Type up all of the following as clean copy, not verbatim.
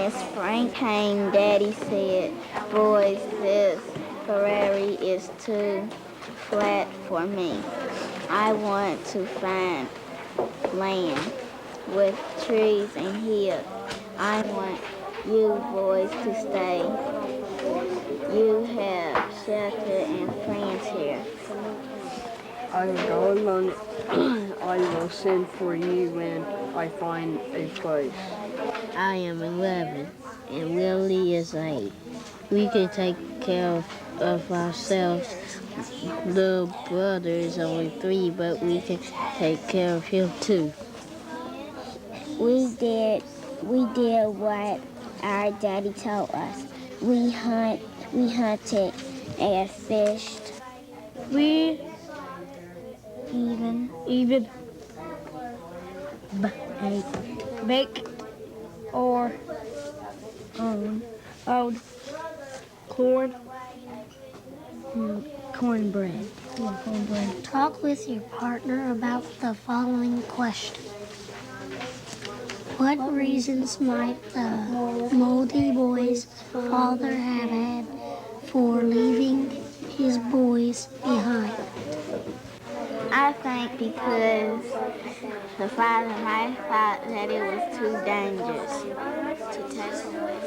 when spring came, Daddy said, boys, this prairie is too flat for me. I want to find land with trees and hills. I want you boys to stay. You have shelter and friends here. I will I will send for you when I find a place. I am 11 and Willie is 8. We can take care of ourselves. Little brother is only 3, but we can take care of him too. We did what our daddy told us. We hunted and fished. We even bake or own cornbread. Talk with your partner about the following question. What reasons might the Moldy Boy's father have had for leaving his boys behind? I think because the father might have thought that it was too dangerous to take away.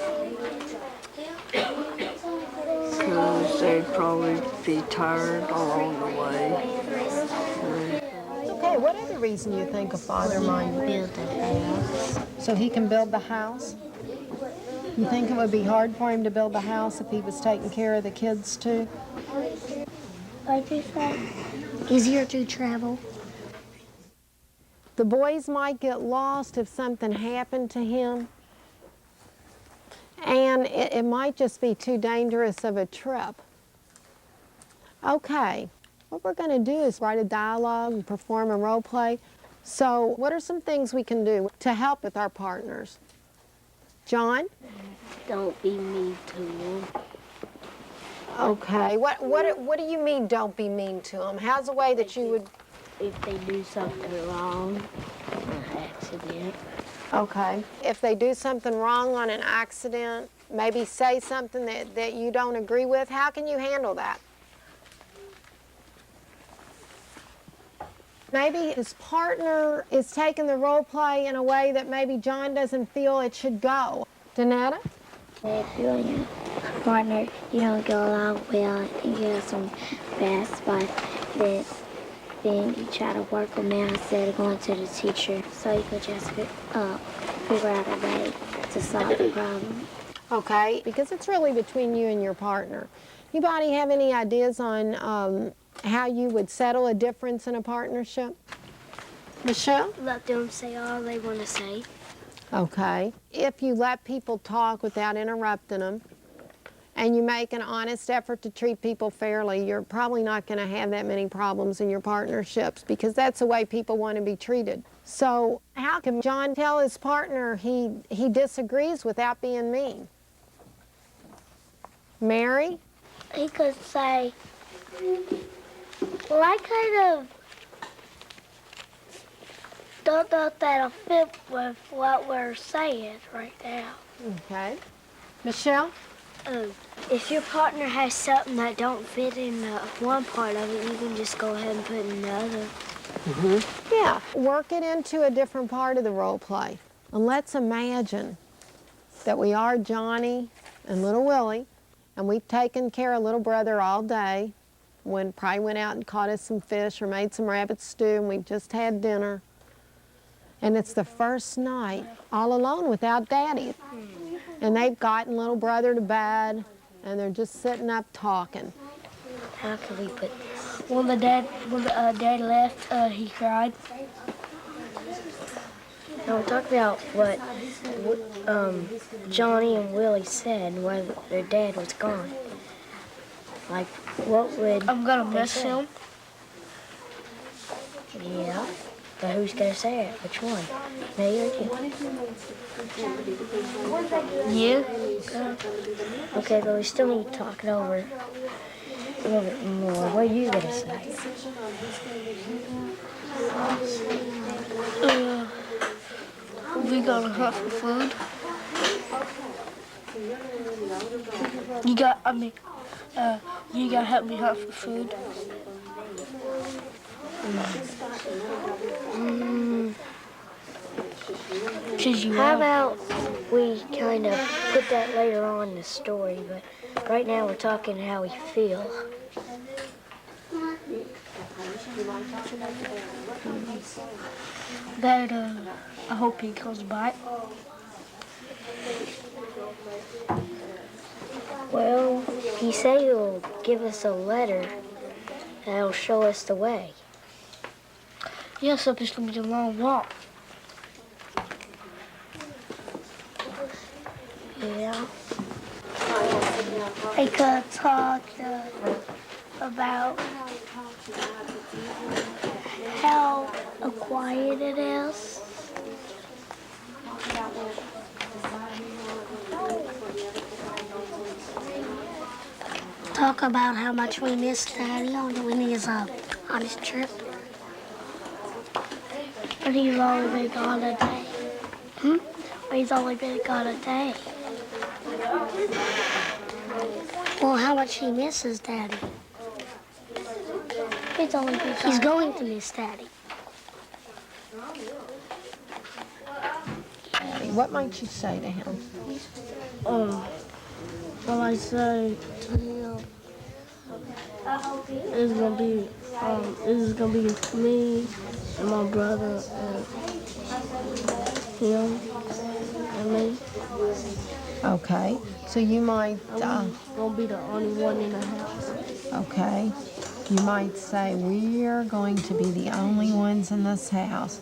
Because they'd probably be tired along the way. Okay, what other reason you think a father might Build a house. so he can build the house? You think it would be hard for him to build the house if he was taking care of the kids too? What'd you say? Easier to travel. The boys might get lost if something happened to him. And it might just be too dangerous of a trip. Okay, what we're going to do is write a dialogue and perform a role play. So what are some things we can do to help with our partners? John? Don't be mean to them. Okay, what do you mean don't be mean to them? How's a way that you would... If they do something wrong, an accident. Okay. If they do something wrong on an accident, maybe say something that you don't agree with, how can you handle that? Maybe his partner is taking the role play in a way that maybe John doesn't feel it should go. Donetta? If you and your partner, you don't get along well and you have some bad spots, then you try to work them out instead of going to the teacher so you could just figure out a way to solve the problem. Okay, because it's really between you and your partner. Anybody have any ideas on how you would settle a difference in a partnership? Michelle? Let them say all they want to say. Okay. If you let people talk without interrupting them, and you make an honest effort to treat people fairly, you're probably not going to have that many problems in your partnerships because that's the way people want to be treated. So how can John tell his partner he disagrees without being mean? Mary? He could say, well, I kind of don't know if that'll fit with what we're saying right now. Okay. Michelle? If your partner has something that don't fit in one part of it, you can just go ahead and put it in the other. Yeah. Work it into a different part of the role play. And let's imagine that we are Johnny and little Willie, and we've taken care of little brother all day. Probably went out and caught us some fish or made some rabbit stew, and we've just had dinner. And it's the first night all alone without Daddy. And they've gotten little brother to bed, and they're just sitting up talking. How can we put this? When dad left, he cried. Now we're talking about what Johnny and Willie said when their dad was gone. Like, what would I'm gonna they miss say? him. Yeah, but who's gonna say it? Which one? Me or you? You? Okay, but we still need to talk it over a little bit more. What are you gonna say? We gonna hunt for food. You gotta help me hunt for food. How about we kind of put that later on in the story, but right now we're talking how we feel. That I hope he comes back. Well, he said he'll give us a letter that'll show us the way. Yeah, so it's gonna be a long walk. Yeah. I could talk about how quiet it is. Talk about how much we miss Daddy when he's on his trip. But he's only been gone a day. But he's only been gone a day. Well, how much he misses Daddy. He's only been He's going to miss Daddy. What might you say to him? Well, I say to him, it's gonna be me and my brother and him and me. Okay, so you might, Gonna be the only one in the house. okay, you might say, we're going to be the only ones in this house.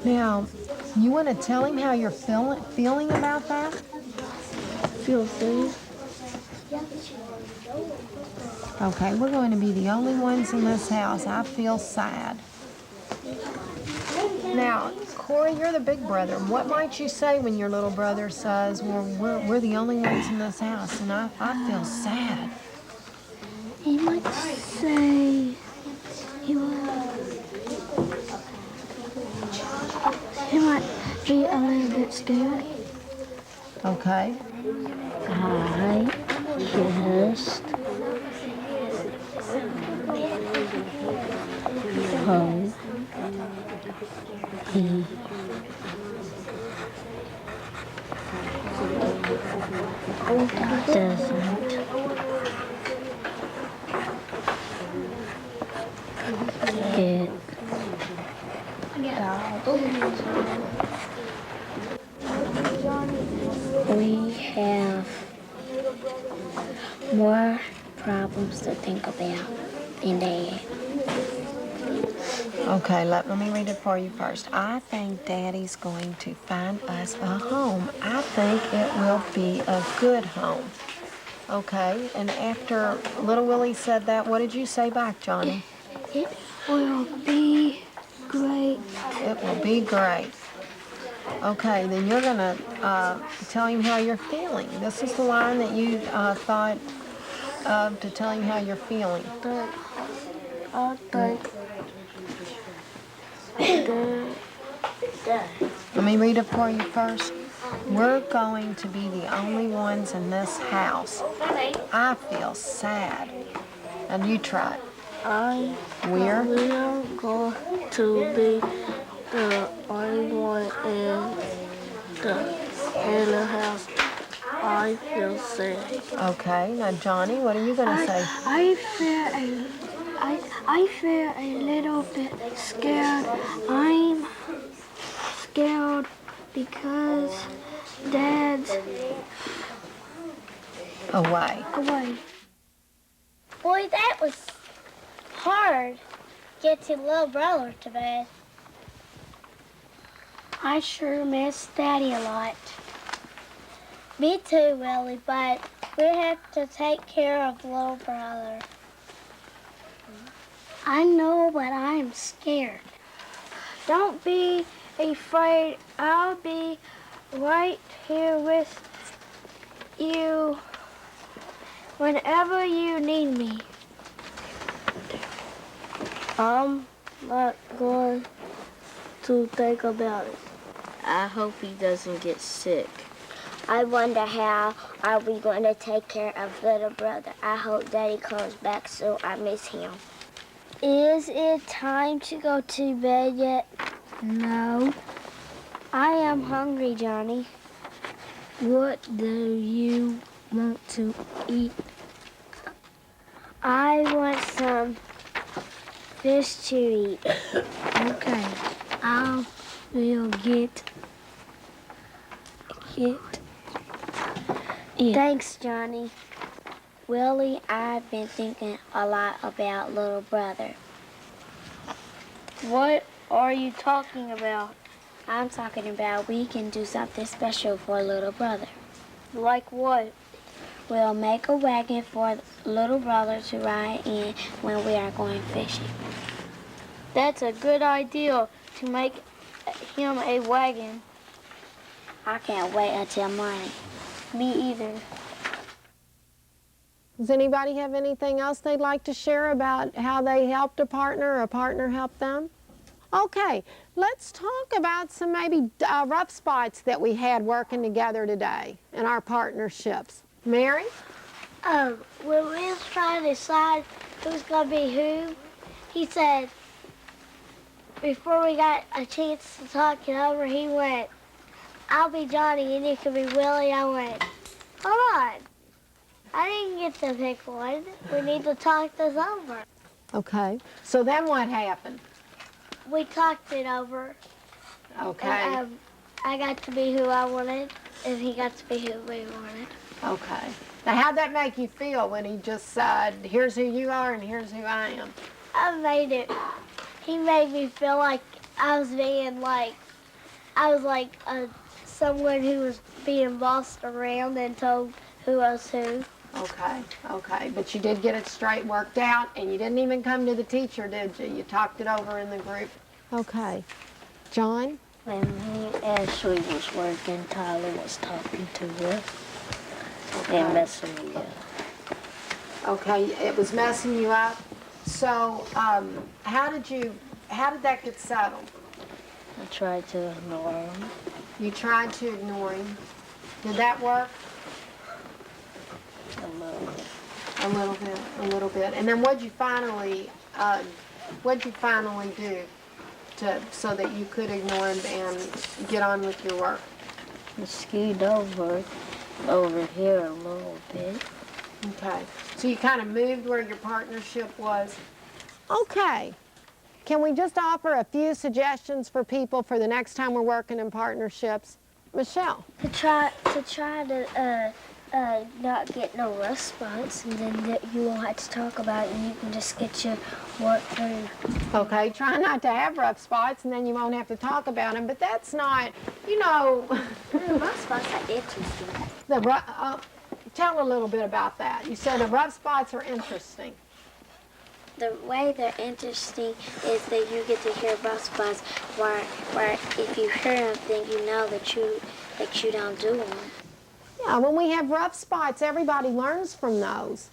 Now, you want to tell him how you're feeling about that? Feel free. Okay, we're going to be the only ones in this house. I feel sad. Now, Corey, you're the big brother. What might you say when your little brother says, well, we're the only ones in this house and I feel sad? He might say he might be a little bit scared. Okay. I just hope he doesn't get We have more problems to think about than Dad. Okay, let me read it for you first. I think Daddy's going to find us a home. I think it will be a good home. Okay, and after little Willie said that, what did you say back, Johnny? It will be great. It will be great. Okay, then you're going to tell him how you're feeling. This is the line that you thought of to tell him how you're feeling. I think Let me read it for you first. We're going to be the only ones in this house. I feel sad. And you try it. We're going to be the only one in the house. I feel sad. okay. Now, Johnny, what are you going to say? I feel a little bit scared. I'm scared because Dad's Away. away. Boy, that was hard. Getting little brother to bed. I sure miss Daddy a lot. Me too, Willie, but we have to take care of little brother. I know, but I'm scared. Don't be afraid. I'll be right here with you whenever you need me. I'm not going to think about it. I hope he doesn't get sick. I wonder how are we going to take care of little brother. I hope Daddy comes back soon. I miss him. Is it time to go to bed yet? No. I am hungry, Johnny. What do you want to eat? I want some fish to eat. Okay, I will get it. Thanks, Johnny. Willie, I've been thinking a lot about little brother. What are you talking about? I'm talking about we can do something special for little brother. Like what? We'll make a wagon for little brother to ride in when we are going fishing. That's a good idea to make him a wagon. I can't wait until morning. Me either. Does anybody have anything else they'd like to share about how they helped a partner or a partner helped them? Okay, let's talk about some maybe rough spots that we had working together today in our partnerships. Mary? When we was trying to decide who's gonna be who, he said, before we got a chance to talk it over, he went, I'll be Johnny and you can be Willie. I went, hold on. I didn't get to pick one. We need to talk this over. Okay, so then what happened? We talked it over. Okay, And, I got to be who I wanted, and he got to be who we wanted. okay. Now how'd that make you feel when he just said, here's who you are and here's who I am? He made me feel like I was being someone who was being bossed around and told who was who. Okay, okay, but you did get it straight worked out and you didn't even come to the teacher, did you? You talked it over in the group. Okay. John? When me and Ashley was working, Tyler was talking to us and messing me up. Okay, it was messing you up. So, how did that get settled? I tried to ignore him. You tried to ignore him. Did that work? A little bit. A little bit. And then what'd you finally do so that you could ignore him and get on with your work? I skied over here a little bit. Okay. So you kind of moved where your partnership was. Okay. Can we just offer a few suggestions for people for the next time we're working in partnerships? Michelle? To try to not get no rough spots, and then you won't have to talk about it, and you can just get your work through. Okay, try not to have rough spots and then you won't have to talk about them, but that's not, Rough spots are interesting. Tell a little bit about that. You said the rough spots are interesting. The way they're interesting is that you get to hear rough spots where if you hear them, then you know that you don't do them. Yeah, when we have rough spots, everybody learns from those.